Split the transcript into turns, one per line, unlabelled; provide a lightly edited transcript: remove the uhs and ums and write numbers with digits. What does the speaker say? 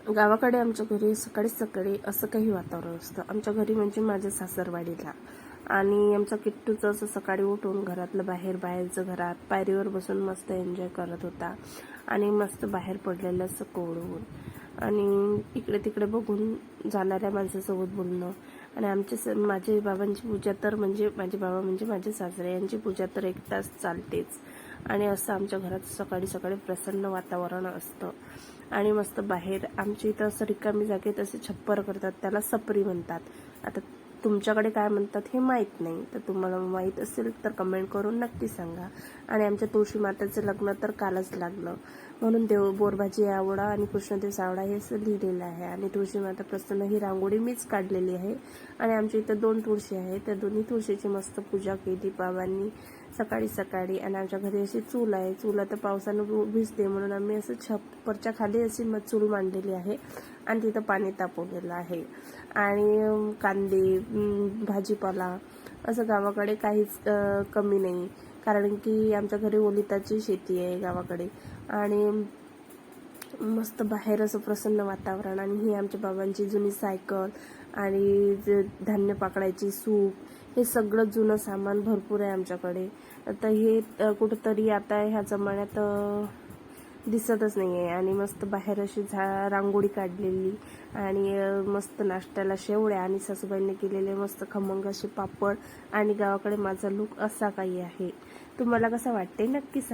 गावाकडे आमच्या घरी सकाळी सकाळी असं काही वातावरण असतं. आमच्या घरी म्हणजे माझ्या सासरवाडीला. आणि आमचा किट्टूचं असं सकाळी उठून घरातलं बाहेरचं घरात पायरीवर बसून मस्त एन्जॉय करत होता. आणि मस्त बाहेर पडलेलं असं कोवळून आणि इकडे तिकडे बघून जाणाऱ्या माणसासोबत बोलणं. आणि माझे बाबांची पूजा तर म्हणजे माझे बाबा म्हणजे माझे सासरे यांची पूजा तर 1 तास चालतेच. आणि असं आमच्या घरात सकाळी सकाळी प्रसन्न वातावरण असतं. आणि मस्त बाहेर आमच्या इथं असं रिकामी जागेत असे छप्पर करतात, त्याला सपरी म्हणतात. आता तुमच्याकडे काय म्हणतात हे माहीत नाही, तर तुम्हाला माहीत असेल तर कमेंट करून नक्की सांगा. आणि आमच्या तुळशी मातेचं लग्न तर कालच लागलं, म्हणून बोरभाजी आवडा आणि कृष्णदेव सावडा हे असं लिहिलेलं आहे. आणि तुळशी माता प्रसन्न ही रांगोळी मीच काढलेली आहे. आणि आमच्या इथं 2 तुळशी आहे, त्या दोन्ही तुळशीची मस्त पूजा केली बाबांनी सकाळी सकाळी. आणि आमच्या घरी अशी चूल आहे, चूल आता पावसानं भिजते म्हणून आम्ही असं छप्परच्या खाली अशी चूल मांडलेली आहे आणि तिथं पाणी तापवलेलं आहे. आणि कांदे, भाजीपाला असं गावाकडे काहीच कमी नाही, कारण की आमच्या घरी ओलिताची शेती आहे गावाकडे. आणि मस्त बाहेर असं प्रसन्न वातावरण. आणि ही आमच्या बाबांची जुनी सायकल आणि धान्य पाकडायची सूप, हे सगळं जुनं सामान भरपूर आहे आमच्याकडे. आता हे कुठंतरी आता ह्या जमान्यात दिसतच नाही आहे. आणि मस्त बाहेर अशी रांगोळी काढलेली आणि मस्त नाश्त्याला शेवळ्या आणि सासूबाईंनी केलेले मस्त खमंग असे पापड. आणि गावाकडे माझा लूक असा काही आहे. तुम्हाला कसं वाटते नक्की सांगा.